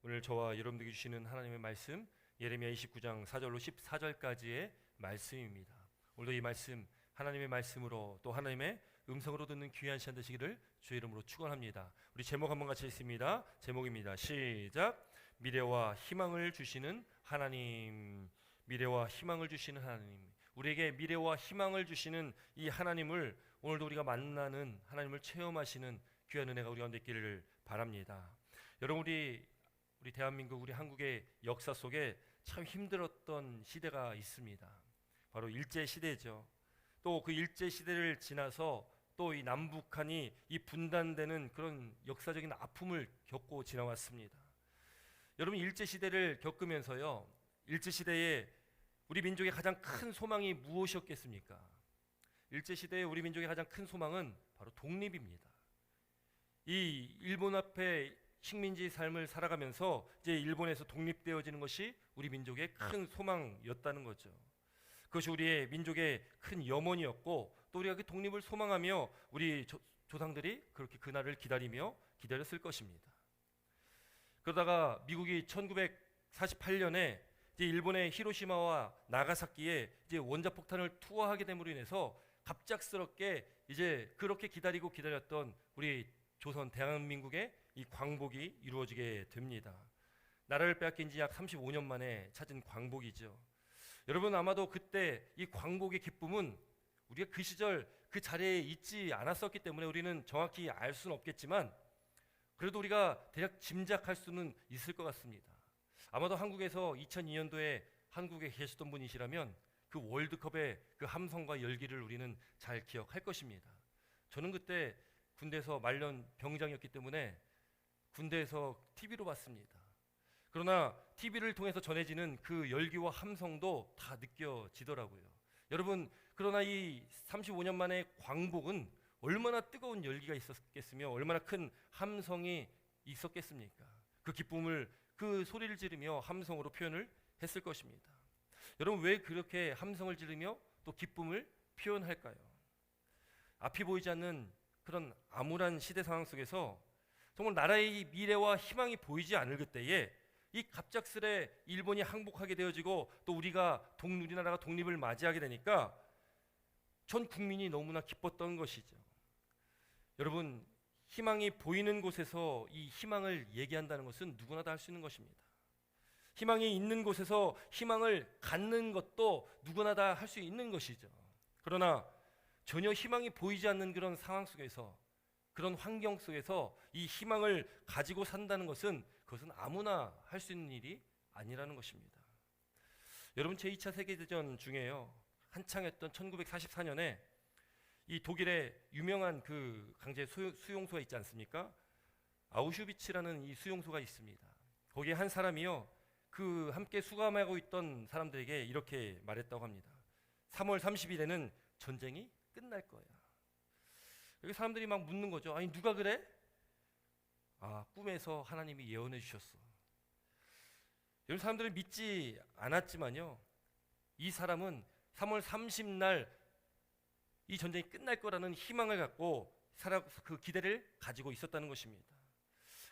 오늘 저와 여러분들에게 주시는 하나님의 말씀 예레미야 29장 4절로 14절까지의 말씀입니다. 오늘도 이 말씀 하나님의 말씀으로 또 하나님의 음성으로 듣는 귀한 시간 되시기를 주의 이름으로 축원합니다. 우리 제목 한번 같이 읽습니다. 제목입니다. 시작. 미래와 희망을 주시는 하나님. 미래와 희망을 주시는 하나님. 우리에게 미래와 희망을 주시는 이 하나님을 오늘도 우리가 만나는, 하나님을 체험하시는 귀한 은혜가 우리 가운데 있기를 바랍니다. 여러분, 우리 대한민국, 우리 한국의 역사 속에 참 힘들었던 시대가 있습니다. 바로 일제 시대죠. 또 그 일제 시대를 지나서 또 이 남북한이 이 분단되는 그런 역사적인 아픔을 겪고 지나왔습니다. 여러분, 일제 시대를 겪으면서요, 일제 시대에 우리 민족의 가장 큰 소망이 무엇이었겠습니까? 일제 시대에 우리 민족의 가장 큰 소망은 바로 독립입니다. 이 일본 앞에 식민지 삶을 살아가면서 이제 일본에서 독립되어지는 것이 우리 민족의 큰 소망이었다는 거죠. 그것이 우리의 민족의 큰 염원이었고, 또 우리가 그 독립을 소망하며 우리 조상들이 그렇게 그날을 기다렸을 것입니다. 그러다가 미국이 1948년에 이제 일본의 히로시마와 나가사키에 이제 원자폭탄을 투하하게 됨으로 인해서 갑작스럽게 이제 그렇게 기다렸던 우리 조선 대한민국의 이 광복이 이루어지게 됩니다. 나라를 빼앗긴 지 약 35년 만에 찾은 광복이죠. 여러분, 아마도 그때 이 광복의 기쁨은 우리가 그 시절 그 자리에 있지 않았었기 때문에 우리는 정확히 알 수는 없겠지만, 그래도 우리가 대략 짐작할 수는 있을 것 같습니다. 아마도 한국에서 2002년도에 한국에 계셨던 분이시라면 그 월드컵의 그 함성과 열기를 우리는 잘 기억할 것입니다. 저는 그때 군대에서 말년 병장이었기 때문에 군대에서 TV로 봤습니다. 그러나 TV를 통해서 전해지는 그 열기와 함성도 다 느껴지더라고요. 여러분, 그러나 이 35년 만의 광복은 얼마나 뜨거운 열기가 있었겠으며 얼마나 큰 함성이 있었겠습니까? 그 기쁨을, 그 소리를 지르며 함성으로 표현을 했을 것입니다. 여러분, 왜 그렇게 함성을 지르며 또 기쁨을 표현할까요? 앞이 보이지 않는 그런 암울한 시대 상황 속에서 정말 나라의 미래와 희망이 보이지 않을 그때에 이 갑작스레 일본이 항복하게 되어지고 또 우리나라가 독립을 맞이하게 되니까 전 국민이 너무나 기뻤던 것이죠. 여러분, 희망이 보이는 곳에서 이 희망을 얘기한다는 것은 누구나 다 할 수 있는 것입니다. 희망이 있는 곳에서 희망을 갖는 것도 누구나 다 할 수 있는 것이죠. 그러나 전혀 희망이 보이지 않는 그런 상황 속에서, 그런 환경 속에서 이 희망을 가지고 산다는 것은, 그것은 아무나 할 수 있는 일이 아니라는 것입니다. 여러분, 제2차 세계대전 중에요, 한창 했던 1944년에 이 독일의 유명한 그 강제 수용소가 있지 않습니까? 아우슈비츠라는 이 수용소가 있습니다. 거기에 한 사람이요, 그 함께 수감하고 있던 사람들에게 이렇게 말했다고 합니다. 3월 30일에는 전쟁이 끝날 거야. 여기 사람들이 막 묻는 거죠. 아니, 누가 그래? 꿈에서 하나님이 예언해 주셨어. 여러분, 사람들은 믿지 않았지만요, 이 사람은 3월 30날 이 전쟁이 끝날 거라는 희망을 갖고 그 기대를 가지고 있었다는 것입니다.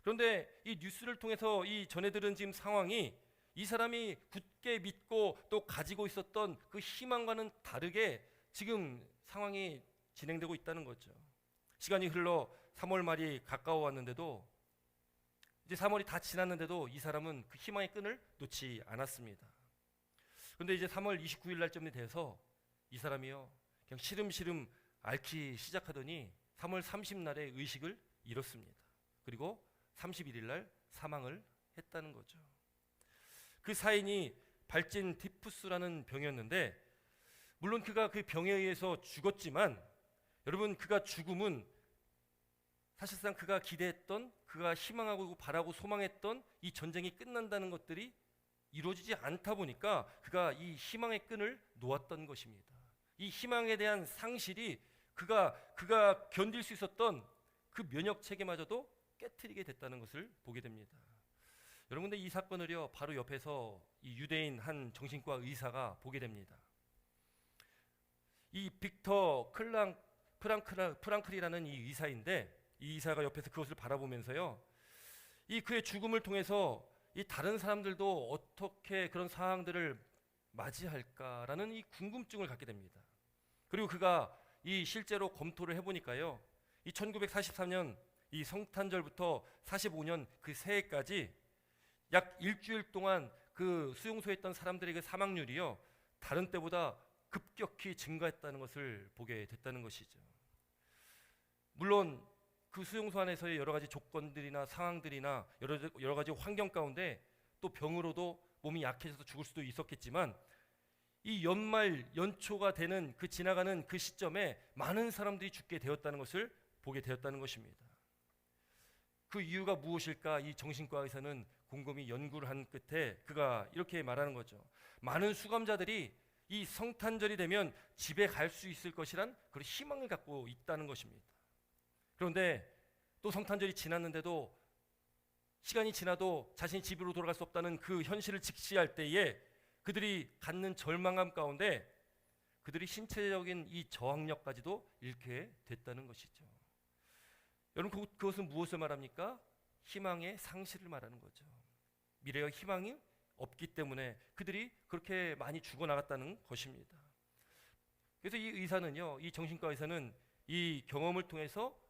그런데 이 뉴스를 통해서 이 전해들은 지금 상황이 이 사람이 굳게 믿고 또 가지고 있었던 그 희망과는 다르게 지금 상황이 진행되고 있다는 거죠. 시간이 흘러 3월 말이 가까워 왔는데도, 이제 3월이 다 지났는데도 이 사람은 그 희망의 끈을 놓지 않았습니다. 그런데 이제 3월 29일 날쯤이 돼서 이 사람이요, 그냥 시름시름 앓기 시작하더니 3월 30날에 의식을 잃었습니다. 그리고 31일 날 사망을 했다는 거죠. 그 사인이 발진 티푸스라는 병이었는데, 물론 그가 그 병에 의해서 죽었지만, 여러분, 그가 죽음은 사실상 그가 기대했던, 그가 희망하고 바라고 소망했던 이 전쟁이 끝난다는 것들이 이루어지지 않다 보니까 그가 이 희망의 끈을 놓았던 것입니다. 이 희망에 대한 상실이 그가 견딜 수 있었던 그 면역 체계마저도 깨트리게 됐다는 것을 보게 됩니다. 여러분, 근데 이 사건을요, 바로 옆에서 이 유대인 한 정신과 의사가 보게 됩니다. 이 빅터 프랑클이라는 이 의사인데, 이 의사가 옆에서 그것을 바라보면서요, 이 그의 죽음을 통해서 이 다른 사람들도 어떻게 그런 상황들을 맞이할까라는 이 궁금증을 갖게 됩니다. 그리고 그가 이 실제로 검토를 해보니까요, 이 1943년 이 성탄절부터 45년 그 새해까지 약 일주일 동안 그 수용소에 있던 사람들의 그 사망률이요, 다른 때보다 급격히 증가했다는 것을 보게 됐다는 것이죠. 물론 그 수용소 안에서의 여러 가지 조건들이나 상황들이나 여러 가지 환경 가운데 또 병으로도 몸이 약해져서 죽을 수도 있었겠지만, 이 연말 연초가 되는 그 지나가는 그 시점에 많은 사람들이 죽게 되었다는 것을 보게 되었다는 것입니다. 그 이유가 무엇일까? 이 정신과에서는 곰곰이 연구를 한 끝에 그가 이렇게 말하는 거죠. 많은 수감자들이 이 성탄절이 되면 집에 갈 수 있을 것이란 그런 희망을 갖고 있다는 것입니다. 그런데 또 성탄절이 지났는데도, 시간이 지나도 자신이 집으로 돌아갈 수 없다는 그 현실을 직시할 때에 그들이 갖는 절망감 가운데 그들이 신체적인 이 저항력까지도 잃게 됐다는 것이죠. 여러분, 그것은 무엇을 말합니까? 희망의 상실을 말하는 거죠. 미래의 희망이 없기 때문에 그들이 그렇게 많이 죽어나갔다는 것입니다. 그래서 이 의사는요, 이 정신과 의사는 이 경험을 통해서,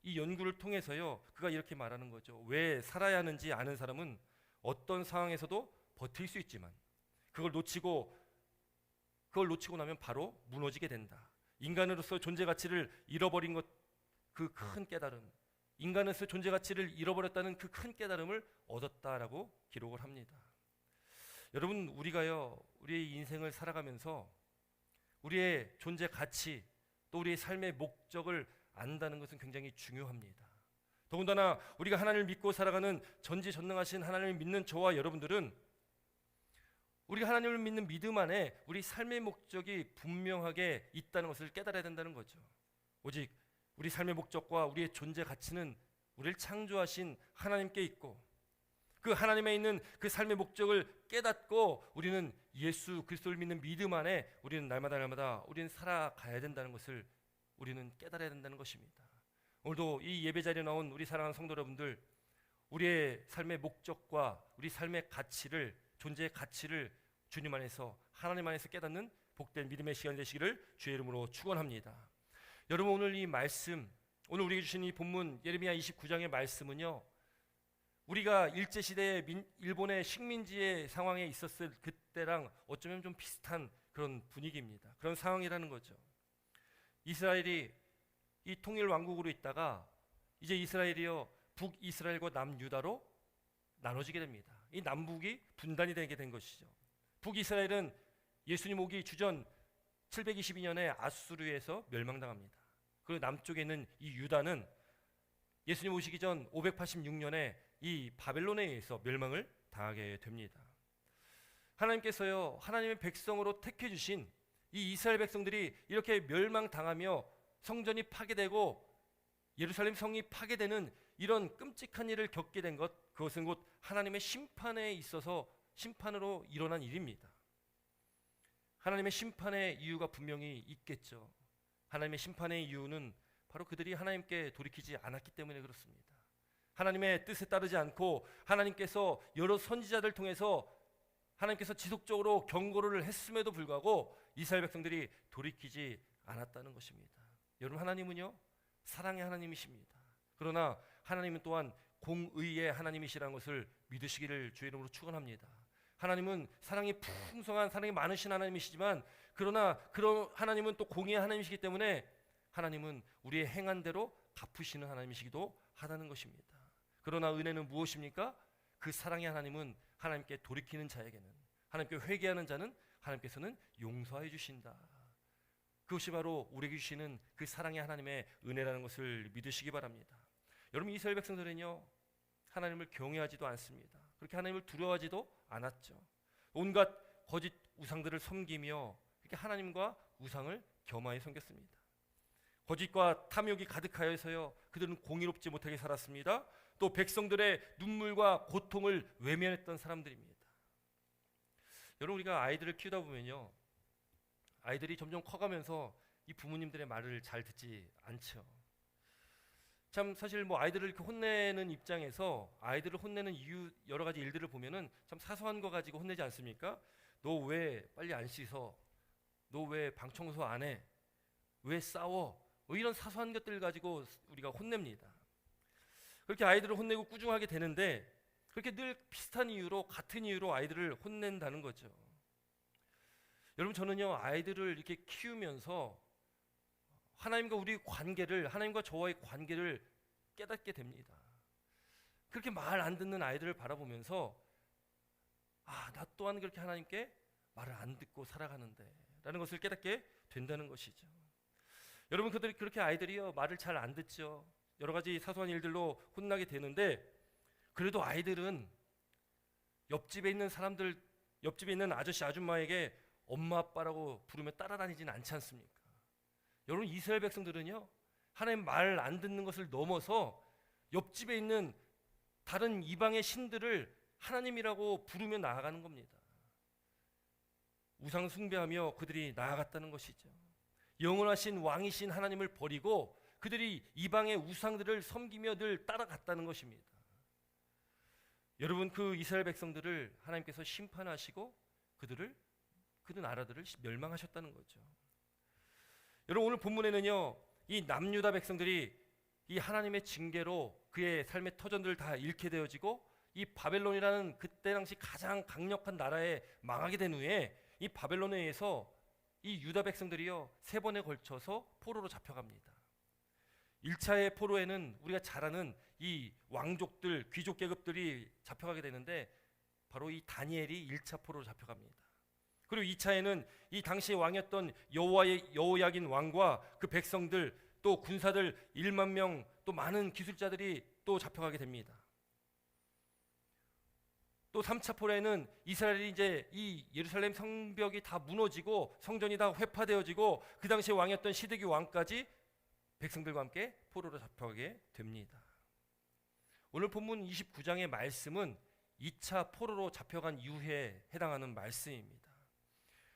이 연구를 통해서요, 그가 이렇게 말하는 거죠. 왜 살아야 하는지 아는 사람은 어떤 상황에서도 버틸 수 있지만 그걸 놓치고 나면 바로 무너지게 된다. 인간으로서 존재 가치를 잃어버린 것, 그 큰 깨달음, 인간으로서 존재 가치를 잃어버렸다는 그 큰 깨달음을 얻었다라고 기록을 합니다. 여러분, 우리가요, 우리의 인생을 살아가면서 우리의 존재 가치, 또 우리의 삶의 목적을 안다는 것은 굉장히 중요합니다. 더군다나 우리가 하나님을 믿고 살아가는 전지전능하신 하나님을 믿는 저와 여러분들은 우리가 하나님을 믿는 믿음 안에 우리 삶의 목적이 분명하게 있다는 것을 깨달아야 된다는 거죠. 오직 우리 삶의 목적과 우리의 존재 가치는 우리를 창조하신 하나님께 있고, 그 하나님에 있는 그 삶의 목적을 깨닫고 우리는 예수 그리스도를 믿는 믿음 안에 우리는 날마다 우리는 살아가야 된다는 것을 우리는 깨달아야 된다는 것입니다. 오늘도 이 예배 자리에 나온 우리 사랑하는 성도 여러분들, 우리의 삶의 목적과 우리 삶의 가치를, 존재의 가치를 주님 안에서, 하나님 안에서 깨닫는 복된 믿음의 시간 되시기를 주의 이름으로 축원합니다. 여러분, 오늘 이 말씀, 오늘 우리에게 주신 이 본문 예레미야 29장의 말씀은요, 우리가 일제시대에 일본의 식민지의 상황에 있었을 그때랑 어쩌면 좀 비슷한 그런 분위기입니다. 그런 상황이라는 거죠. 이스라엘이 이 통일 왕국으로 있다가 이제 이스라엘이요, 북이스라엘과 남유다로 나눠지게 됩니다. 이 남북이 분단이 되게 된 것이죠. 북이스라엘은 예수님 오기 주전 722년에 아수르에서 멸망당합니다. 그리고 남쪽에 있는 이 유다는 예수님 오시기 전 586년에 이 바벨론에 의해서 멸망을 당하게 됩니다. 하나님께서요, 하나님의 백성으로 택해 주신 이 이스라엘 백성들이 이렇게 멸망당하며 성전이 파괴되고 예루살렘 성이 파괴되는 이런 끔찍한 일을 겪게 된 것, 그것은 곧 하나님의 심판에 있어서 심판으로 일어난 일입니다. 하나님의 심판의 이유가 분명히 있겠죠. 하나님의 심판의 이유는 바로 그들이 하나님께 돌이키지 않았기 때문에 그렇습니다. 하나님의 뜻에 따르지 않고 하나님께서 여러 선지자들 통해서 하나님께서 지속적으로 경고를 했음에도 불구하고 이스라엘 백성들이 돌이키지 않았다는 것입니다. 여러분, 하나님은요, 사랑의 하나님이십니다. 그러나 하나님은 또한 공의의 하나님이시라는 것을 믿으시기를 주의 이름으로 축원합니다. 하나님은 사랑이 풍성한, 사랑이 많으신 하나님이시지만, 그러나 그런 하나님은 또 공의의 하나님이시기 때문에 하나님은 우리의 행한 대로 갚으시는 하나님이시기도 하다는 것입니다. 그러나 은혜는 무엇입니까? 그 사랑의 하나님은 하나님께 돌이키는 자에게는, 하나님께 회개하는 자는 하나님께서는 용서해 주신다. 그것이 바로 우리에게 주시는 그 사랑의 하나님의 은혜라는 것을 믿으시기 바랍니다. 여러분, 이스라엘 백성들은요, 하나님을 경외하지도 않습니다. 그렇게 하나님을 두려워하지도 않았죠. 온갖 거짓 우상들을 섬기며 이렇게 하나님과 우상을 겸하여 섬겼습니다. 거짓과 탐욕이 가득하여서요, 그들은 공의롭지 못하게 살았습니다. 또 백성들의 눈물과 고통을 외면했던 사람들입니다. 여러분, 우리가 아이들을 키우다 보면요, 아이들이 점점 커가면서 이 부모님들의 말을 잘 듣지 않죠. 참 사실 뭐 아이들을 이렇게 혼내는 입장에서 아이들을 혼내는 이유 여러 가지 일들을 보면은 참 사소한 거 가지고 혼내지 않습니까? 너 왜 빨리 안 씻어? 너 왜 방 청소 안 해? 왜 싸워? 뭐 이런 사소한 것들 가지고 우리가 혼냅니다. 그렇게 아이들을 혼내고 꾸중하게 되는데 그렇게 늘 비슷한 이유로 같은 이유로 아이들을 혼낸다는 거죠. 여러분 저는요 아이들을 이렇게 키우면서 하나님과 우리 관계를 하나님과 저와의 관계를 깨닫게 됩니다. 그렇게 말 안 듣는 아이들을 바라보면서 나 또한 그렇게 하나님께 말을 안 듣고 살아가는데 라는 것을 깨닫게 된다는 것이죠. 여러분 그렇게 아이들이요 말을 잘 안 듣죠. 여러 가지 사소한 일들로 혼나게 되는데 그래도 아이들은 옆집에 있는 사람들 옆집에 있는 아저씨 아줌마에게 엄마 아빠라고 부르며 따라다니지는 않지 않습니까? 여러분 이스라엘 백성들은요 하나님 말 안 듣는 것을 넘어서 옆집에 있는 다른 이방의 신들을 하나님이라고 부르며 나아가는 겁니다. 우상 숭배하며 그들이 나아갔다는 것이죠. 영원하신 왕이신 하나님을 버리고 그들이 이방의 우상들을 섬기며 늘 따라갔다는 것입니다. 여러분 그 이스라엘 백성들을 하나님께서 심판하시고 그 나라들을 멸망하셨다는 거죠. 여러분 오늘 본문에는요 이 남유다 백성들이 이 하나님의 징계로 그의 삶의 터전들을 다 잃게 되어지고 이 바벨론이라는 그때 당시 가장 강력한 나라에 망하게 된 후에 이 바벨론에 의해서 이 유다 백성들이요 3번에 걸쳐서 포로로 잡혀갑니다. 1차의 포로에는 우리가 잘 아는 이 왕족들 귀족 계급들이 잡혀가게 되는데 바로 이 다니엘이 1차 포로로 잡혀갑니다. 그리고 2차에는 이 당시의 왕이었던 여호야긴 왕과 그 백성들 또 군사들 1만 명 또 많은 기술자들이 또 잡혀가게 됩니다. 또 3차 포로에는 이스라엘이 이제 이 예루살렘 성벽이 다 무너지고 성전이 다 회파되어지고 그 당시의 왕이었던 시드기 왕까지 백성들과 함께 포로로 잡혀가게 됩니다. 오늘 본문 29장의 말씀은 2차 포로로 잡혀간 이후에 해당하는 말씀입니다.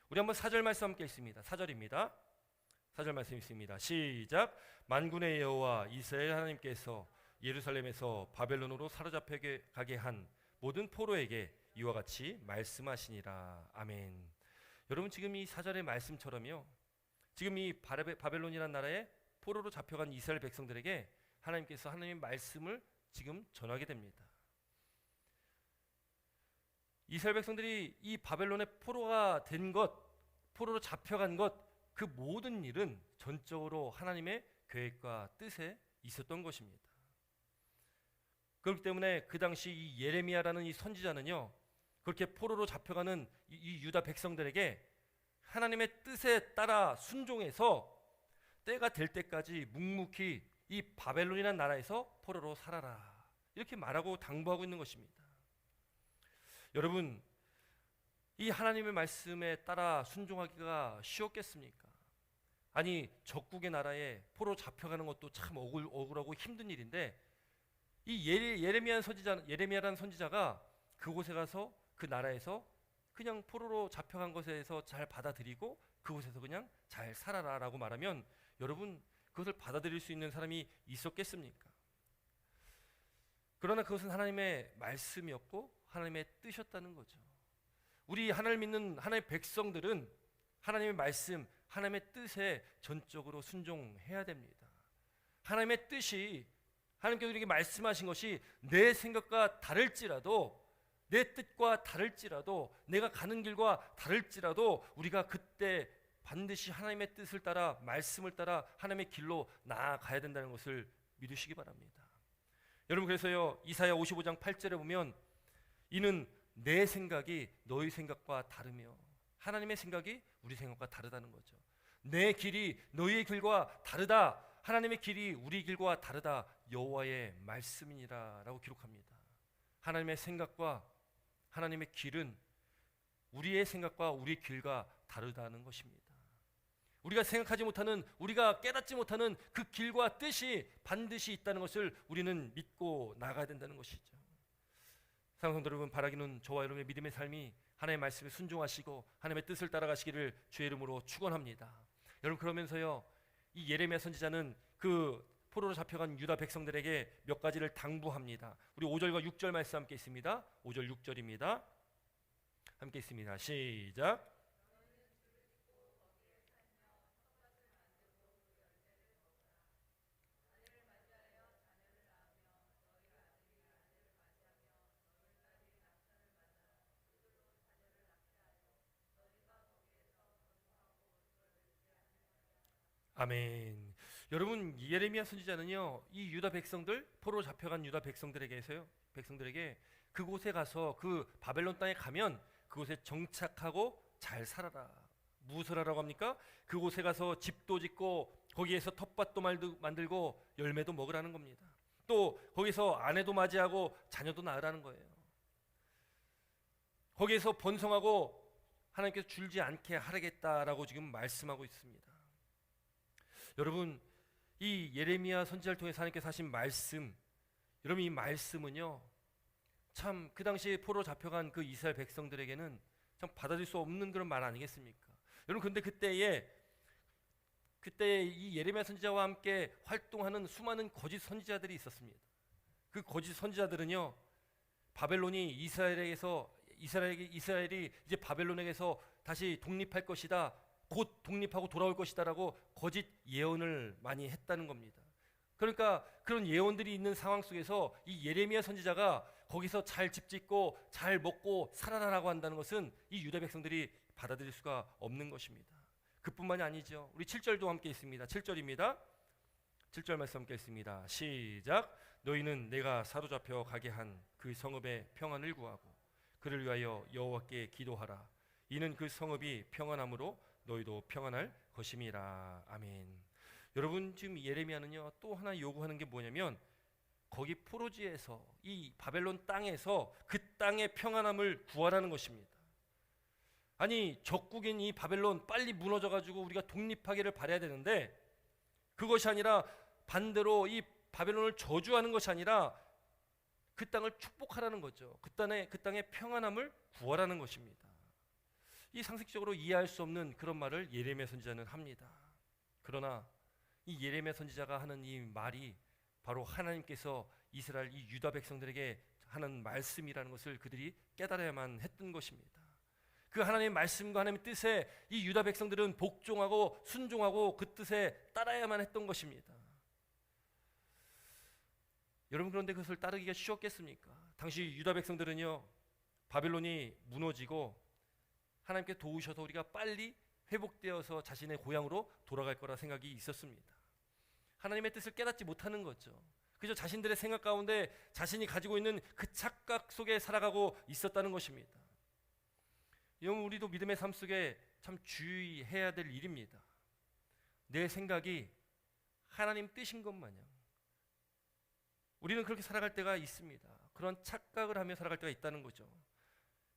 우리 한번 4절 말씀 함께 읽습니다. 4절입니다. 4절 말씀 있습니다. 시작. 만군의 여호와 이스라엘 하나님께서 예루살렘에서 바벨론으로 사로잡혀 가게 한 모든 포로에게 이와 같이 말씀하시니라. 아멘. 여러분 지금 이 4절의 말씀처럼요 지금 이 바벨론이라는 나라에 포로로 잡혀간 이스라엘 백성들에게 하나님께서 하나님의 말씀을 지금 전하게 됩니다. 이스라엘 백성들이 이 바벨론의 포로가 된 것, 포로로 잡혀간 것, 그 모든 일은 전적으로 하나님의 계획과 뜻에 있었던 것입니다. 그렇기 때문에 그 당시 이 예레미야라는 이 선지자는요 그렇게 포로로 잡혀가는 이 유다 백성들에게 하나님의 뜻에 따라 순종해서 때가 될 때까지 묵묵히 이 바벨론이라는 나라에서 포로로 살아라 이렇게 말하고 당부하고 있는 것입니다. 여러분 이 하나님의 말씀에 따라 순종하기가 쉬웠겠습니까? 아니 적국의 나라에 포로 잡혀가는 것도 참 억울하고 힘든 일인데 이 예레미야라는 선지자가 그곳에 가서 그 나라에서 그냥 포로로 잡혀간 것에서 잘 받아들이고 그곳에서 그냥 잘 살아라라고 말하면 여러분 그것을 받아들일 수 있는 사람이 있었겠습니까? 그러나 그것은 하나님의 말씀이었고 하나님의 뜻이었다는 거죠. 우리 하나님 믿는 하나님의 백성들은 하나님의 말씀, 하나님의 뜻에 전적으로 순종해야 됩니다. 하나님의 뜻이 하나님께서 우리에게 말씀하신 것이 내 생각과 다를지라도 내 뜻과 다를지라도 내가 가는 길과 다를지라도 우리가 그때 반드시 하나님의 뜻을 따라 말씀을 따라 하나님의 길로 나아가야 된다는 것을 믿으시기 바랍니다. 여러분 그래서요 이사야 55장 8절에 보면 이는 내 생각이 너희 생각과 다르며 하나님의 생각이 우리 생각과 다르다는 거죠. 내 길이 너희의 길과 다르다. 하나님의 길이 우리 길과 다르다. 여호와의 말씀이니라 라고 기록합니다. 하나님의 생각과 하나님의 길은 우리의 생각과 우리 길과 다르다는 것입니다. 우리가 생각하지 못하는 우리가 깨닫지 못하는 그 길과 뜻이 반드시 있다는 것을 우리는 믿고 나가야 된다는 것이죠. 사랑하는 성도 여러분 바라기는 저와 여러분의 믿음의 삶이 하나님의 말씀에 순종하시고 하나님의 뜻을 따라가시기를 주의 이름으로 축원합니다. 여러분 그러면서요 이 예레미야 선지자는 그 포로로 잡혀간 유다 백성들에게 몇 가지를 당부합니다. 우리 5절과 6절 말씀 함께 있습니다. 5절 6절입니다. 함께 있습니다. 시작. 아멘. 여러분, 예레미야 선지자는요, 이 유다 백성들, 포로로 잡혀간 유다 백성들에게 그곳에 가서 그 바벨론 땅에 가면 그곳에 정착하고 잘 살아라. 무엇을 하라고 합니까? 그곳에 가서 집도 짓고 거기에서 텃밭도 만들고 열매도 먹으라는 겁니다. 또 거기서 아내도 맞이하고 자녀도 낳으라는 거예요. 거기에서 번성하고 하나님께서 줄지 않게 하라겠다라고 지금 말씀하고 있습니다. 여러분, 이 예레미야 선지자를 통해서 하나님께서 하신 말씀, 여러분 이 말씀은요, 참 그 당시에 포로 잡혀간 그 이스라엘 백성들에게는 참 받아들일 수 없는 그런 말 아니겠습니까? 여러분, 근데 그때 이 예레미야 선지자와 함께 활동하는 수많은 거짓 선지자들이 있었습니다. 그 거짓 선지자들은요, 바벨론이 이스라엘이 이제 바벨론에게서 다시 독립할 것이다, 곧 독립하고 돌아올 것이다라고 거짓 예언을 많이 했다는 겁니다. 그러니까 그런 예언들이 있는 상황 속에서 이 예레미야 선지자가 거기서 잘 집짓고 잘 먹고 살아나라고 한다는 것은 이 유다 백성들이 받아들일 수가 없는 것입니다. 그뿐만이 아니죠. 우리 7절도 함께 있습니다. 7절입니다. 7절 말씀 함께 있습니다. 시작. 너희는 내가 사로잡혀 가게 한 그 성읍의 평안을 구하고 그를 위하여 여호와께 기도하라. 이는 그 성읍이 평안함으로 너희도 평안할 것임이라. 아멘. 여러분, 지금 예레미야는요, 또 하나 요구하는 게 뭐냐면 거기 포로지에서, 이 바벨론 땅에서 그 땅의 평안함을 구하라는 것입니다. 아니, 적국인 이 바벨론 빨리 무너져 가지고 우리가 독립하기를 바라야 되는데, 그것이 아니라 반대로 이 바벨론을 저주하는 것이 아니라 그 땅을 축복하라는 거죠. 그 땅의 평안함을 구하라는 것입니다. 이 상식적으로 이해할 수 없는 그런 말을 예레미야 선지자는 합니다. 그러나 이 예레미야 선지자가 하는 이 말이 바로 하나님께서 이스라엘 이 유다 백성들에게 하는 말씀이라는 것을 그들이 깨달아야만 했던 것입니다. 그 하나님의 말씀과 하나님의 뜻에 이 유다 백성들은 복종하고 순종하고 그 뜻에 따라야만 했던 것입니다. 여러분, 그런데 그것을 따르기가 쉬웠겠습니까? 당시 유다 백성들은요, 바벨론이 무너지고 하나님께 도우셔서 우리가 빨리 회복되어서 자신의 고향으로 돌아갈 거라 생각이 있었습니다. 하나님의 뜻을 깨닫지 못하는 거죠. 그저 자신들의 생각 가운데 자신이 가지고 있는 그 착각 속에 살아가고 있었다는 것입니다. 여러분, 우리도 믿음의 삶 속에 참 주의해야 될 일입니다. 내 생각이 하나님 뜻인 것 마냥 우리는 그렇게 살아갈 때가 있습니다. 그런 착각을 하며 살아갈 때가 있다는 거죠.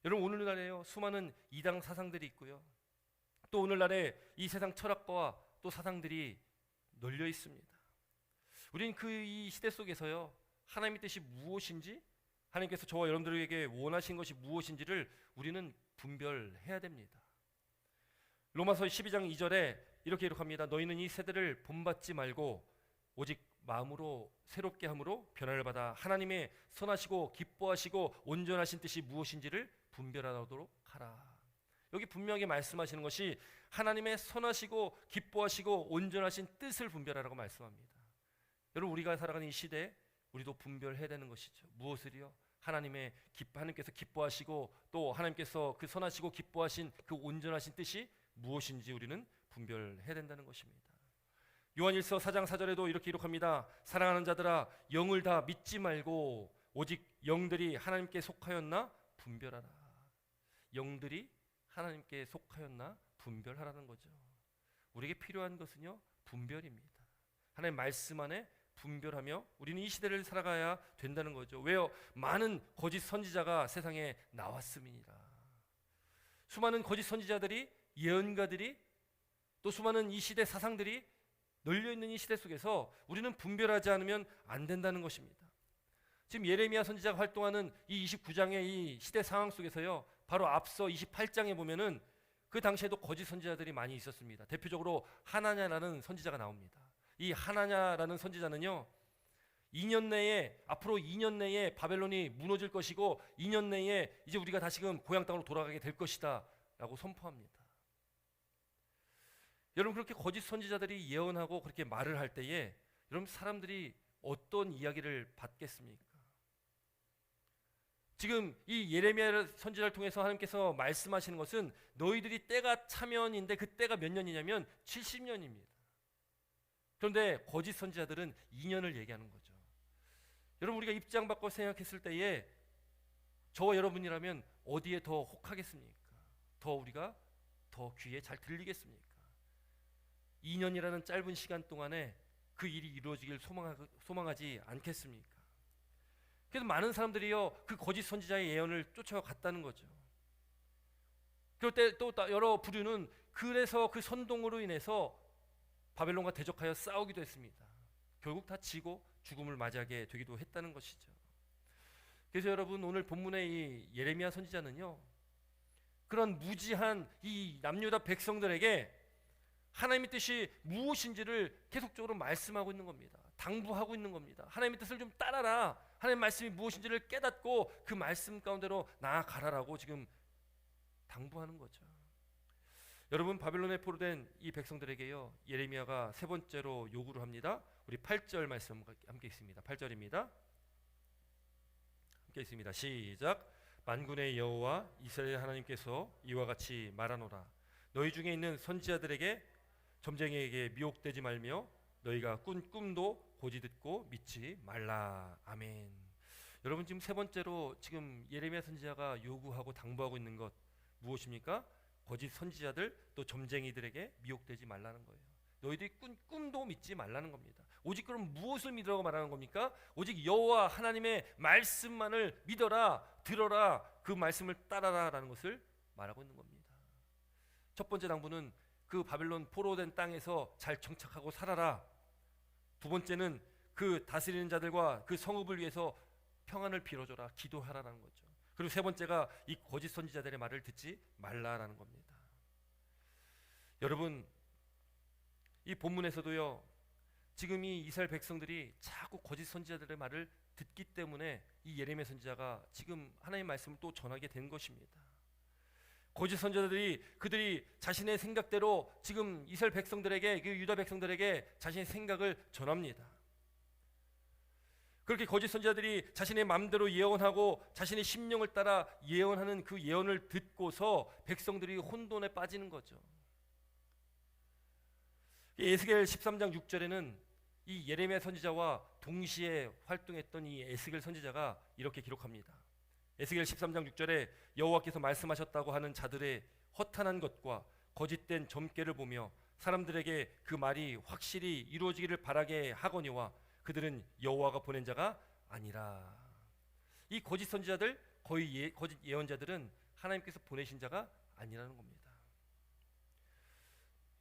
여러분, 오늘날에요, 수많은 이당 사상들이 있고요, 또 오늘날에 이 세상 철학과 또 사상들이 널려 있습니다. 우리는 이 시대 속에서요, 하나님의 뜻이 무엇인지, 하나님께서 저와 여러분들에게 원하신 것이 무엇인지를 우리는 분별해야 됩니다. 로마서 12장 2절에 이렇게 기록합니다. 너희는 이 세대를 본받지 말고 오직 마음으로 새롭게 함으로 변화를 받아 하나님의 선하시고 기뻐하시고 온전하신 뜻이 무엇인지를 분별하도록 하라. 여기 분명히 말씀하시는 것이 하나님의 선하시고 기뻐하시고 온전하신 뜻을 분별하라고 말씀합니다. 여러분, 우리가 살아가는 이 시대에 우리도 분별해야 되는 것이죠. 무엇을요? 하나님께서 기뻐하시고 또 하나님께서 그 선하시고 기뻐하신 그 온전하신 뜻이 무엇인지 우리는 분별해야 된다는 것입니다. 요한일서 4장 4절에도 이렇게 기록합니다. 사랑하는 자들아, 영을 다 믿지 말고 오직 영들이 하나님께 속하였나 분별하라. 영들이 하나님께 속하였나 분별하라는 거죠. 우리에게 필요한 것은요, 분별입니다. 하나님의 말씀 안에 분별하며 우리는 이 시대를 살아가야 된다는 거죠. 왜요? 많은 거짓 선지자가 세상에 나왔음이니라. 수많은 거짓 선지자들이, 예언가들이, 또 수많은 이 시대 사상들이 널려있는 이 시대 속에서 우리는 분별하지 않으면 안 된다는 것입니다. 지금 예레미야 선지자가 활동하는 이 29장의 이 시대 상황 속에서요, 바로 앞서 28장에 보면은 그 당시에도 거짓 선지자들이 많이 있었습니다. 대표적으로 하나냐라는 선지자가 나옵니다. 이 하나냐라는 선지자는요, 2년 내에, 앞으로 2년 내에 바벨론이 무너질 것이고 2년 내에 이제 우리가 다시금 고향 땅으로 돌아가게 될 것이다 라고 선포합니다. 여러분, 그렇게 거짓 선지자들이 예언하고 그렇게 말을 할 때에 여러분, 사람들이 어떤 이야기를 받겠습니까? 지금 이 예레미야 선지자를 통해서 하나님께서 말씀하시는 것은 너희들이 때가 차면인데, 그 때가 몇 년이냐면 70년입니다. 그런데 거짓 선지자들은 2년을 얘기하는 거죠. 여러분, 우리가 입장 바꿔 생각했을 때에 저와 여러분이라면 어디에 더 혹하겠습니까? 더 우리가 더 귀에 잘 들리겠습니까? 2년이라는 짧은 시간 동안에 그 일이 이루어지길 소망하지 않겠습니까? 그래서 많은 사람들이요, 그 거짓 선지자의 예언을 쫓아갔다는 거죠. 그럴 때 또 여러 부류는 그래서 그 선동으로 인해서 바벨론과 대적하여 싸우기도 했습니다. 결국 다 지고 죽음을 맞이하게 되기도 했다는 것이죠. 그래서 여러분, 오늘 본문의 이 예레미야 선지자는요, 그런 무지한 이 남유다 백성들에게 하나님의 뜻이 무엇인지를 계속적으로 말씀하고 있는 겁니다. 당부하고 있는 겁니다. 하나님의 뜻을 좀 따라라. 하나님의 말씀이 무엇인지를 깨닫고 그 말씀 가운데로 나아가라라고 지금 당부하는 거죠. 여러분, 바벨론에 포로된 이 백성들에게요, 예레미야가 세 번째로 요구를 합니다. 우리 8절 말씀 함께 있습니다. 8절입니다. 함께 있습니다. 시작. 만군의 여호와 이스라엘 하나님께서 이와 같이 말하노라. 너희 중에 있는 선지자들에게 점쟁이에게 미혹되지 말며 너희가 꾼 꿈도 고지 듣고 믿지 말라. 아멘. 여러분, 지금 세 번째로 지금 예레미야 선지자가 요구하고 당부하고 있는 것 무엇입니까? 거짓 선지자들 또 점쟁이들에게 미혹되지 말라는 거예요. 너희들이 꾼 꿈도 믿지 말라는 겁니다. 오직 그럼 무엇을 믿으라고 말하는 겁니까? 오직 여호와 하나님의 말씀만을 믿어라, 들어라, 그 말씀을 따라라라는 것을 말하고 있는 겁니다. 첫 번째 당부는 그 바벨론 포로된 땅에서 잘 정착하고 살아라. 두 번째는 그 다스리는 자들과 그 성읍을 위해서 평안을 빌어줘라, 기도하라라는 거죠. 그리고 세 번째가 이 거짓 선지자들의 말을 듣지 말라라는 겁니다. 여러분, 이 본문에서도요, 지금 이 이스라엘 백성들이 자꾸 거짓 선지자들의 말을 듣기 때문에 이 예레미야 선지자가 지금 하나님의 말씀을 또 전하게 된 것입니다. 거짓 선지자들이 그들이 자신의 생각대로 지금 이스라엘 백성들에게, 그 유다 백성들에게 자신의 생각을 전합니다. 그렇게 거짓 선지자들이 자신의 마음대로 예언하고 자신의 심령을 따라 예언하는 그 예언을 듣고서 백성들이 혼돈에 빠지는 거죠. 에스겔 13장 6절에는 이 예레미야 선지자와 동시에 활동했던 이 에스겔 선지자가 이렇게 기록합니다. 에스겔 13장 6절에 여호와께서 말씀하셨다고 하는 자들의 허탄한 것과 거짓된 점괘를 보며 사람들에게 그 말이 확실히 이루어지기를 바라게 하거니와 그들은 여호와가 보낸 자가 아니라. 이 거짓 선지자들, 거짓 예언자들은 하나님께서 보내신 자가 아니라는 겁니다.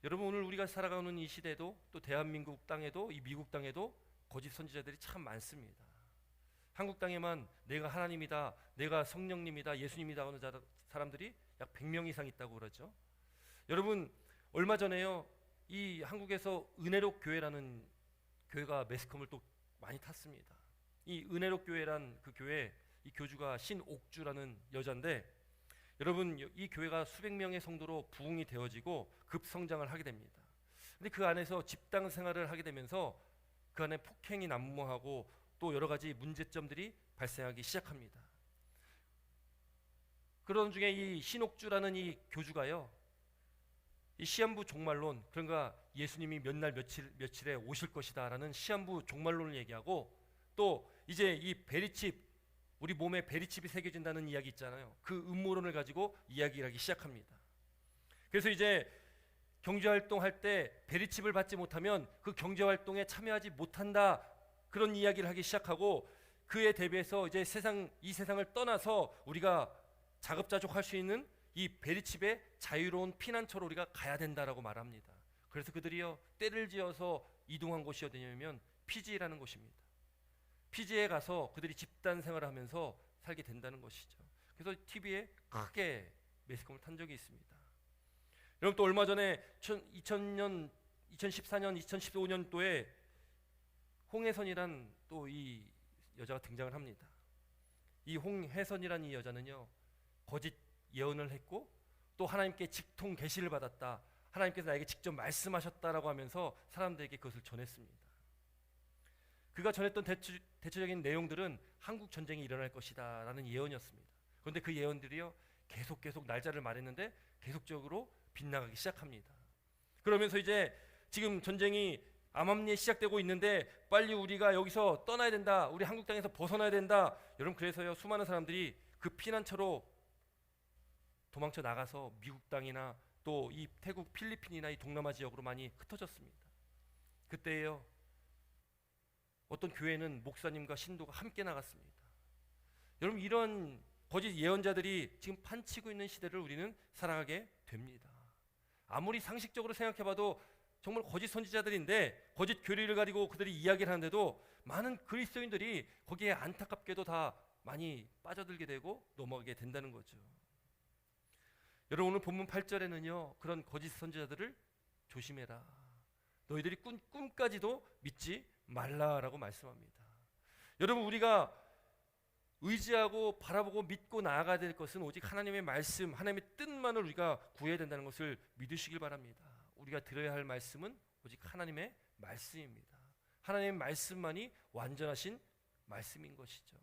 여러분, 오늘 우리가 살아가는 이 시대도, 또 대한민국 땅에도, 이 미국 땅에도 거짓 선지자들이 참 많습니다. 한국 땅에만 내가 하나님이다, 내가 성령님이다, 예수님이다 하는 사람들이 약 100명 이상 있다고 그러죠. 여러분, 얼마 전에요, 이 한국에서 은혜록 교회라는 교회가 매스컴을 또 많이 탔습니다. 이 은혜록 교회란 그 교회, 이 교주가 신옥주라는 여자인데, 여러분, 이 교회가 수백 명의 성도로 부흥이 되어지고 급성장을 하게 됩니다. 근데 그 안에서 집단 생활을 하게 되면서 그 안에 폭행이 난무하고 또 여러 가지 문제점들이 발생하기 시작합니다. 그런 중에 이 신옥주라는 이 교주가요, 이 시한부 종말론, 그러니까 예수님이 몇 날 며칠에 오실 것이다 라는 시한부 종말론을 얘기하고, 또 이제 이 베리칩, 우리 몸에 베리칩이 새겨진다는 이야기 있잖아요. 그 음모론을 가지고 이야기를 하기 시작합니다. 그래서 이제 경제활동할 때 베리칩을 받지 못하면 그 경제활동에 참여하지 못한다, 그런 이야기를 하기 시작하고, 그에 대비해서 이제 이 세상을 떠나서 우리가 자급자족할 수 있는 이 베리칩의 자유로운 피난처로 우리가 가야 된다라고 말합니다. 그래서 그들이요, 때를 지어서 이동한 곳이 어디냐면 피지라는 곳입니다. 피지에 가서 그들이 집단 생활을 하면서 살게 된다는 것이죠. 그래서 TV에 크게 매스컴을 탄 적이 있습니다. 여러분, 또 얼마 전에 2000년 2014년, 2015년도에 홍혜선이란 또 이 여자가 등장을 합니다. 이 홍혜선이란 이 여자는요, 거짓 예언을 했고 또 하나님께 직통 계시를 받았다, 하나님께서 나에게 직접 말씀하셨다라고 하면서 사람들에게 그것을 전했습니다. 그가 전했던 대체적인 내용들은 한국 전쟁이 일어날 것이다 라는 예언이었습니다. 그런데 그 예언들이요, 계속 날짜를 말했는데 계속적으로 빗나가기 시작합니다. 그러면서 이제 지금 전쟁이 암암리에 시작되고 있는데 빨리 우리가 여기서 떠나야 된다, 우리 한국 땅에서 벗어나야 된다. 여러분, 그래서요, 수많은 사람들이 그 피난처로 도망쳐 나가서 미국 땅이나 또 이 태국, 필리핀이나 이 동남아 지역으로 많이 흩어졌습니다. 그때요, 어떤 교회는 목사님과 신도가 함께 나갔습니다. 여러분, 이런 거짓 예언자들이 지금 판치고 있는 시대를 우리는 살아가게 됩니다. 아무리 상식적으로 생각해봐도 정말 거짓 선지자들인데, 거짓 교리를 가지고 그들이 이야기를 하는데도 많은 그리스도인들이 거기에 안타깝게도 다 많이 빠져들게 되고 넘어가게 된다는 거죠. 여러분, 오늘 본문 8절에는요, 그런 거짓 선지자들을 조심해라, 너희들이 꿈까지도 믿지 말라라고 말씀합니다. 여러분, 우리가 의지하고 바라보고 믿고 나아가야 될 것은 오직 하나님의 말씀, 하나님의 뜻만을 우리가 구해야 된다는 것을 믿으시길 바랍니다. 우리가 들어야 할 말씀은 오직 하나님의 말씀입니다. 하나님의 말씀만이 완전하신 말씀인 것이죠.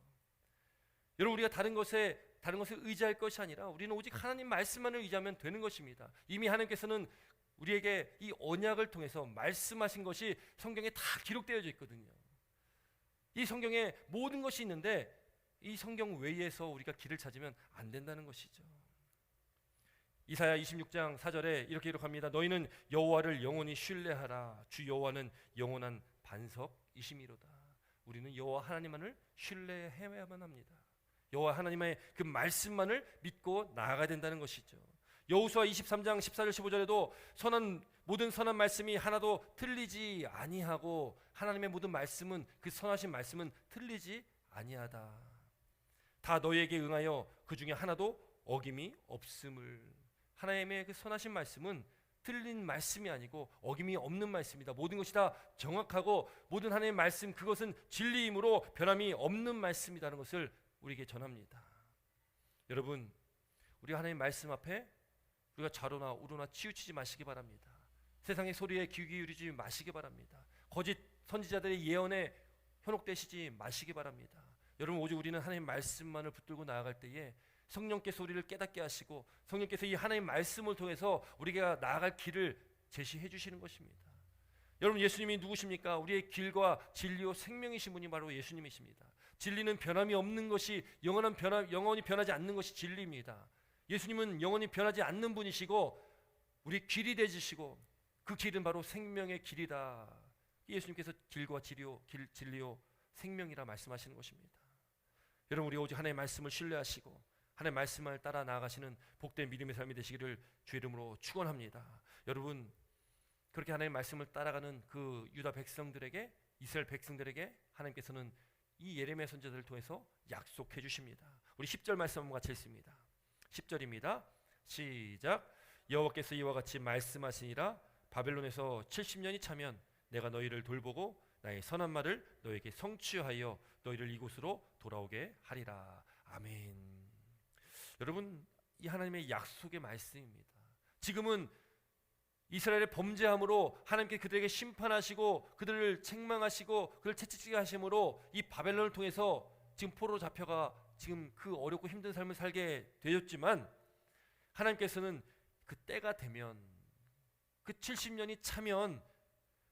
여러분, 우리가 다른 것을 의지할 것이 아니라 우리는 오직 하나님 말씀만을 의지하면 되는 것입니다. 이미 하나님께서는 우리에게 이 언약을 통해서 말씀하신 것이 성경에 다 기록되어져 있거든요. 이 성경에 모든 것이 있는데 이 성경 외에서 우리가 길을 찾으면 안 된다는 것이죠. 이사야 26장 4절에 이렇게 기록합니다. 너희는 여호와를 영원히 신뢰하라. 주 여호와는 영원한 반석이심이로다. 우리는 여호와 하나님만을 신뢰해야만 합니다. 여호와 하나님의 그 말씀만을 믿고 나아가야 된다는 것이죠. 여호수아 23장 14절 15절에도 모든 선한 말씀이 하나도 틀리지 아니하고, 하나님의 모든 말씀은, 그 선하신 말씀은 틀리지 아니하다. 다 너희에게 응하여 그 중에 하나도 어김이 없음을. 하나님의 그 선하신 말씀은 틀린 말씀이 아니고 어김이 없는 말씀이다. 모든 것이 다 정확하고 모든 하나님의 말씀, 그것은 진리이므로 변함이 없는 말씀이라는 것을 우리에게 전합니다. 여러분, 우리가 하나님의 말씀 앞에 우리가 좌로나 우로나 치우치지 마시기 바랍니다. 세상의 소리에 귀 기울이지 마시기 바랍니다. 거짓 선지자들의 예언에 현혹되시지 마시기 바랍니다. 여러분, 오직 우리는 하나님의 말씀만을 붙들고 나아갈 때에 성령께서 우리를 깨닫게 하시고 성령께서 이 하나님의 말씀을 통해서 우리가 나아갈 길을 제시해 주시는 것입니다. 여러분, 예수님이 누구십니까? 우리의 길과 진리요 생명이신 분이 바로 예수님이십니다. 진리는 변함이 없는 것이, 영원히 변하지 않는 것이 진리입니다. 예수님은 영원히 변하지 않는 분이시고 우리 길이 되시고 그 길은 바로 생명의 길이다. 예수님께서 길과 진리요 생명이라 말씀하시는 것입니다. 여러분, 우리 오직 하나님의 말씀을 신뢰하시고 하나님의 말씀을 따라 나아가시는 복된 믿음의 삶이 되시기를 주의 이름으로 축원합니다. 여러분, 그렇게 하나님의 말씀을 따라가는 그 유다 백성들에게, 이스라엘 백성들에게 하나님께서는 이 예레미야 선지자들을 통해서 약속해 주십니다. 우리 10절 말씀 한번 같이 읽습니다. 10절입니다. 시작. 여호와께서 이와 같이 말씀하시니라. 바벨론에서 70년이 차면 내가 너희를 돌보고 나의 선한 말을 너에게 성취하여 너희를 이곳으로 돌아오게 하리라. 아멘. 여러분, 이 하나님의 약속의 말씀입니다. 지금은 이스라엘의 범죄함으로 하나님께 그들에게 심판하시고 그들을 책망하시고 그들을 채찍질게 하심으로 이 바벨론을 통해서 지금 포로로 잡혀가 지금 그 어렵고 힘든 삶을 살게 되었지만, 하나님께서는 그 때가 되면, 그 70년이 차면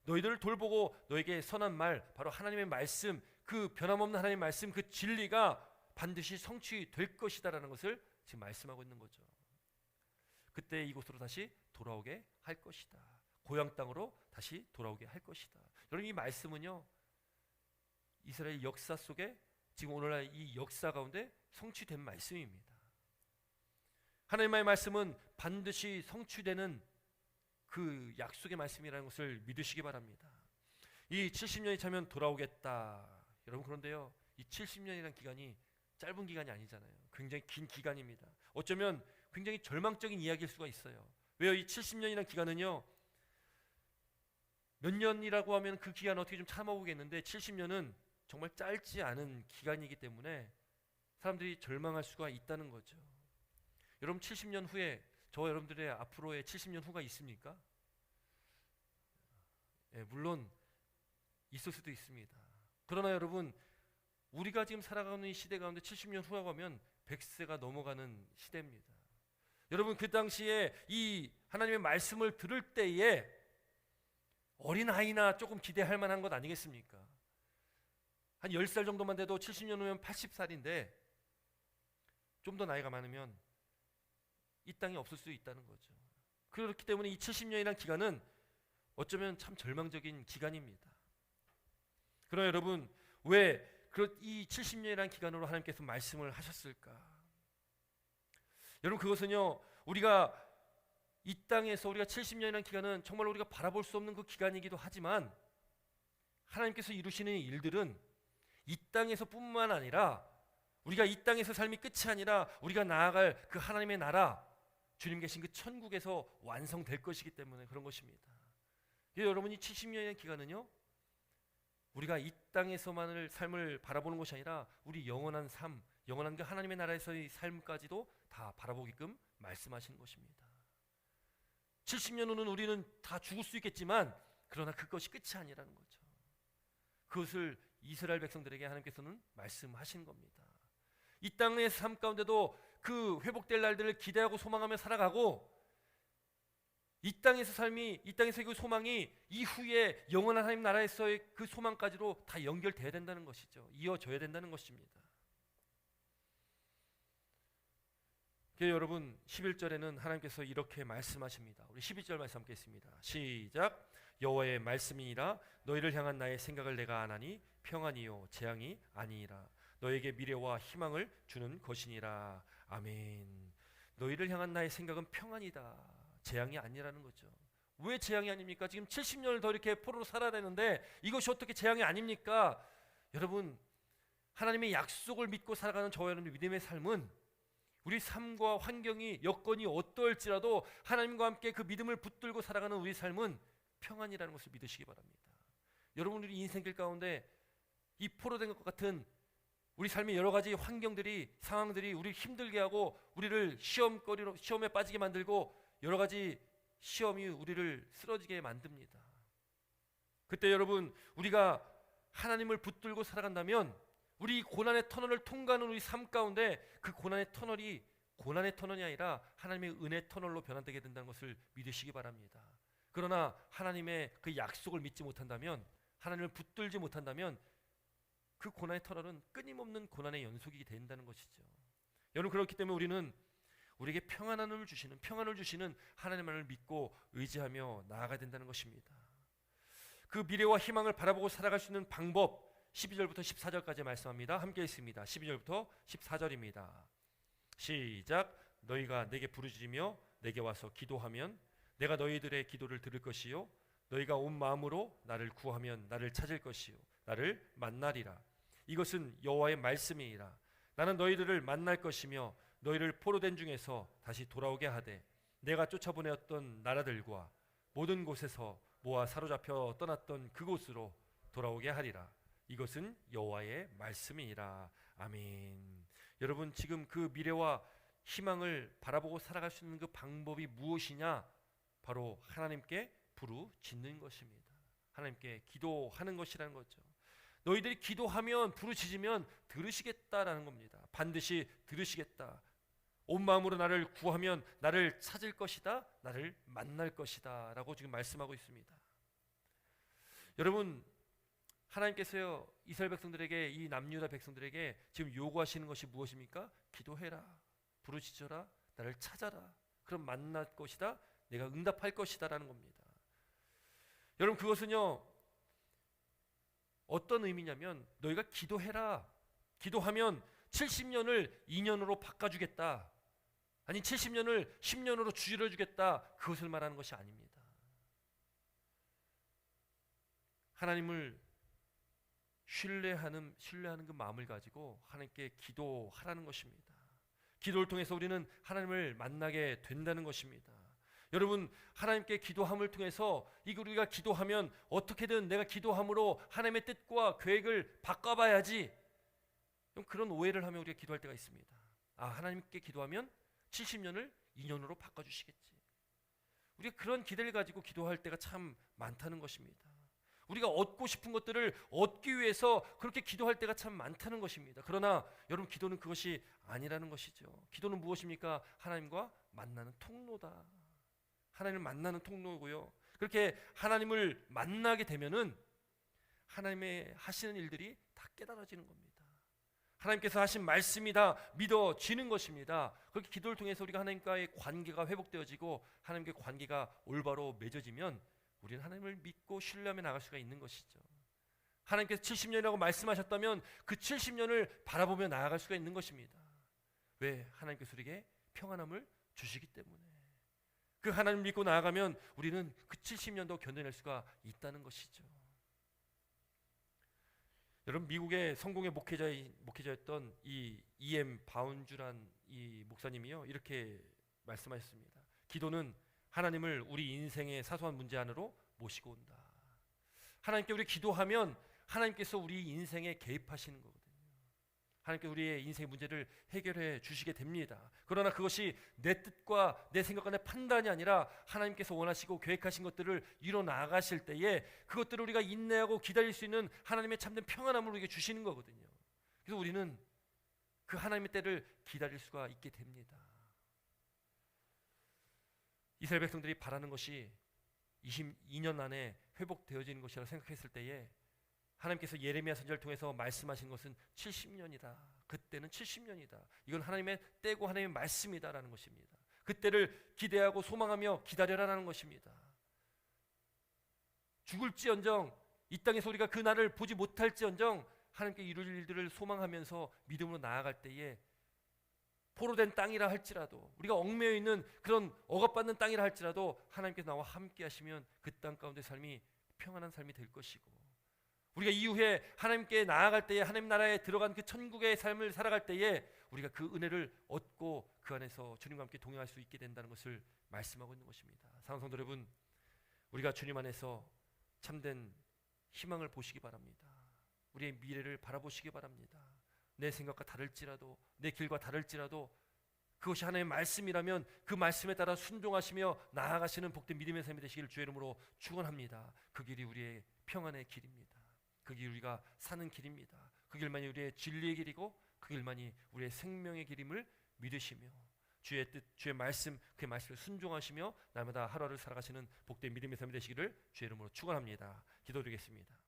너희들을 돌보고 너에게 선한 말, 바로 하나님의 말씀, 그 변함없는 하나님의 말씀, 그 진리가 반드시 성취될 것이다라는 것을 지금 말씀하고 있는 거죠. 그때 이곳으로 다시 돌아오게 할 것이다. 고향 땅으로 다시 돌아오게 할 것이다. 여러분, 이 말씀은요, 이스라엘 역사 속에 지금 오늘날 이 역사 가운데 성취된 말씀입니다. 하나님의 말씀은 반드시 성취되는 그 약속의 말씀이라는 것을 믿으시기 바랍니다. 이 70년이 차면 돌아오겠다. 여러분, 그런데요, 이 70년이라는 기간이 짧은 기간이 아니잖아요. 굉장히 긴 기간입니다. 어쩌면 굉장히 절망적인 이야기일 수가 있어요. 왜요? 이 70년이라는 기간은요, 몇 년이라고 하면 그 기간 어떻게 좀 참아보겠는데 70년은 정말 짧지 않은 기간이기 때문에 사람들이 절망할 수가 있다는 거죠. 여러분 70년 후에 저와 여러분들의 앞으로의 70년 후가 있습니까? 물론 있을 수도 있습니다. 그러나 여러분 우리가 지금 살아가는 이 시대 가운데 70년 후라고 하면 100세가 넘어가는 시대입니다. 여러분 그 당시에 이 하나님의 말씀을 들을 때에 어린아이나 조금 기대할 만한 것 아니겠습니까? 한 10살 정도만 돼도 70년 후면 80살인데 좀 더 나이가 많으면 이 땅에 없을 수 있다는 거죠. 그렇기 때문에 이 70년이라는 기간은 어쩌면 참 절망적인 기간입니다. 그러나 여러분 왜 이 70년이라는 기간으로 하나님께서 말씀을 하셨을까? 여러분 그것은요 우리가 이 땅에서 우리가 70년이라는 기간은 정말 우리가 바라볼 수 없는 그 기간이기도 하지만 하나님께서 이루시는 일들은 이 땅에서 뿐만 아니라 우리가 이 땅에서 삶이 끝이 아니라 우리가 나아갈 그 하나님의 나라 주님 계신 그 천국에서 완성될 것이기 때문에 그런 것입니다. 여러분이 70년의 기간은요 우리가 이 땅에서만을 삶을 바라보는 것이 아니라 우리 영원한 삶, 영원한 그 하나님의 나라에서의 삶까지도 다 바라보게끔 말씀하시는 것입니다. 70년 후는 우리는 다 죽을 수 있겠지만 그러나 그것이 끝이 아니라는 거죠. 그것을 이스라엘 백성들에게 하나님께서는 말씀하신 겁니다. 이 땅의 삶 가운데도 그 회복될 날들을 기대하고 소망하며 살아가고 이 땅에서 삶이 이 땅에서의 그 소망이 이후에 영원한 하나님 나라에서의 그 소망까지도 다 연결돼야 된다는 것이죠. 이어져야 된다는 것입니다. 그래서 여러분 11절에는 하나님께서 이렇게 말씀하십니다. 우리 12절 말씀 함께 읽습니다. 시작. 여호와의 말씀이니라 너희를 향한 나의 생각을 내가 아나니 평안이요 재앙이 아니니라 너에게 미래와 희망을 주는 것이니라. 아멘. 너희를 향한 나의 생각은 평안이다. 재앙이 아니라는 거죠. 왜 재앙이 아닙니까? 지금 70년을 더 이렇게 포로로 살아야 되는데 이것이 어떻게 재앙이 아닙니까? 여러분 하나님의 약속을 믿고 살아가는 저와 여러분의 믿음의 삶은 우리 삶과 환경이 여건이 어떨지라도 하나님과 함께 그 믿음을 붙들고 살아가는 우리 삶은 평안이라는 것을 믿으시기 바랍니다. 여러분 우리 인생길 가운데 이 포로된 것 같은 우리 삶의 여러 가지 환경들이 상황들이 우리를 힘들게 하고 우리를 시험에 빠지게 만들고 여러 가지 시험이 우리를 쓰러지게 만듭니다. 그때 여러분 우리가 하나님을 붙들고 살아간다면 우리 고난의 터널을 통과하는 우리 삶 가운데 그 고난의 터널이 고난의 터널이 아니라 하나님의 은혜 터널로 변화되게 된다는 것을 믿으시기 바랍니다. 그러나 하나님의 그 약속을 믿지 못한다면 하나님을 붙들지 못한다면 그 고난의 터널은 끊임없는 고난의 연속이 된다는 것이죠. 여러분 그렇기 때문에 우리는 우리에게 평안을 주시는 하나님을 믿고 의지하며 나아가야 된다는 것입니다. 그 미래와 희망을 바라보고 살아갈 수 있는 방법 12절부터 14절까지 말씀합니다. 함께 있습니다. 12절부터 14절입니다. 시작. 너희가 내게 부르짖으며 내게 와서 기도하면 내가 너희들의 기도를 들을 것이요 너희가 온 마음으로 나를 구하면 나를 찾을 것이요 나를 만나리라. 이것은 여호와의 말씀이니라. 나는 너희들을 만날 것이며 너희를 포로된 중에서 다시 돌아오게 하되 내가 쫓아보내었던 나라들과 모든 곳에서 모아 사로잡혀 떠났던 그곳으로 돌아오게 하리라. 이것은 여호와의 말씀이니라. 아멘. 여러분 지금 그 미래와 희망을 바라보고 살아갈 수 있는 그 방법이 무엇이냐? 바로 하나님께 부르짖는 것입니다. 하나님께 기도하는 것이라는 거죠. 너희들이 기도하면 부르짖으면 들으시겠다라는 겁니다. 반드시 들으시겠다. 온 마음으로 나를 구하면 나를 찾을 것이다. 나를 만날 것이다 라고 지금 말씀하고 있습니다. 여러분 하나님께서요 이스라엘 백성들에게 이 남유다 백성들에게 지금 요구하시는 것이 무엇입니까? 기도해라. 부르짖어라. 나를 찾아라. 그럼 만날 것이다. 내가 응답할 것이다 라는 겁니다. 여러분 그것은요 어떤 의미냐면 너희가 기도해라. 기도하면 70년을 2년으로 바꿔주겠다. 아니 70년을 10년으로 줄여주겠다. 그것을 말하는 것이 아닙니다. 하나님을 신뢰하는 그 마음을 가지고 하나님께 기도하라는 것입니다. 기도를 통해서 우리는 하나님을 만나게 된다는 것입니다. 여러분, 하나님께 기도함을 통해서 우리가 기도하면 어떻게든 내가 기도함으로 하나님의 뜻과 계획을 바꿔봐야지, 그런 오해를 하며 우리가 기도할 때가 있습니다. 하나님께 기도하면 70년을 2년으로 바꿔주시겠지. 우리가 그런 기대를 가지고 기도할 때가 참 많다는 것입니다. 우리가 얻고 싶은 것들을 얻기 위해서 그렇게 기도할 때가 참 많다는 것입니다. 그러나 여러분, 기도는 그것이 아니라는 것이죠. 기도는 무엇입니까? 하나님과 만나는 통로다. 하나님을 만나는 통로고요. 그렇게 하나님을 만나게 되면은 하나님의 하시는 일들이 다 깨달아지는 겁니다. 하나님께서 하신 말씀이 다 믿어지는 것입니다. 그렇게 기도를 통해서 우리가 하나님과의 관계가 회복되어지고 하나님과의 관계가 올바로 맺어지면 우리는 하나님을 믿고 신뢰하며 나갈 수가 있는 것이죠. 하나님께서 70년이라고 말씀하셨다면 그 70년을 바라보며 나아갈 수가 있는 것입니다. 왜? 하나님께서 우리에게 평안함을 주시기 때문에. 그 하나님을 믿고 나아가면 우리는 그 70년도 견뎌낼 수가 있다는 것이죠. 여러분, 미국의 성공의 목회자였던 이 E.M. 바운주란 이 목사님이요, 이렇게 말씀하셨습니다. 기도는 하나님을 우리 인생의 사소한 문제 안으로 모시고 온다. 하나님께 우리 기도하면 하나님께서 우리 인생에 개입하시는 거거든요. 하나님께 우리의 인생의 문제를 해결해 주시게 됩니다. 그러나 그것이 내 뜻과 내 생각과 내 판단이 아니라 하나님께서 원하시고 계획하신 것들을 이뤄 나가실 때에 그것들을 우리가 인내하고 기다릴 수 있는 하나님의 참된 평안함을 우리에게 주시는 거거든요. 그래서 우리는 그 하나님의 때를 기다릴 수가 있게 됩니다. 이스라엘 백성들이 바라는 것이 22년 안에 회복되어지는 것이라 생각했을 때에 하나님께서 예레미야 선지자를 통해서 말씀하신 것은 70년이다. 그때는 70년이다. 이건 하나님의 때고 하나님의 말씀이다라는 것입니다. 그때를 기대하고 소망하며 기다려라라는 것입니다. 죽을지언정, 이 땅에서 우리가 그 날을 보지 못할지언정 하나님께 이룰 일들을 소망하면서 믿음으로 나아갈 때에 포로된 땅이라 할지라도, 우리가 얽매여 있는 그런 억압받는 땅이라 할지라도 하나님께서 나와 함께 하시면 그 땅 가운데 삶이 평안한 삶이 될 것이고, 우리가 이후에 하나님께 나아갈 때에 하나님 나라에 들어간 그 천국의 삶을 살아갈 때에 우리가 그 은혜를 얻고 그 안에서 주님과 함께 동행할 수 있게 된다는 것을 말씀하고 있는 것입니다. 사랑하는 성도 여러분, 우리가 주님 안에서 참된 희망을 보시기 바랍니다. 우리의 미래를 바라보시기 바랍니다. 내 생각과 다를지라도, 내 길과 다를지라도 그것이 하나님의 말씀이라면 그 말씀에 따라 순종하시며 나아가시는 복된 믿음의 삶이 되시기를 주의 이름으로 축원합니다. 그 길이 우리의 평안의 길입니다. 그 길 우리가 사는 길입니다. 그 길만이 우리의 진리의 길이고 그 길만이 우리의 생명의 길임을 믿으시며 주의 뜻, 주의 말씀, 그 말씀을 순종하시며 날마다 하루하루 살아가시는 복된 믿음의 삶이 되시기를 주의 이름으로 축원합니다. 기도드리겠습니다.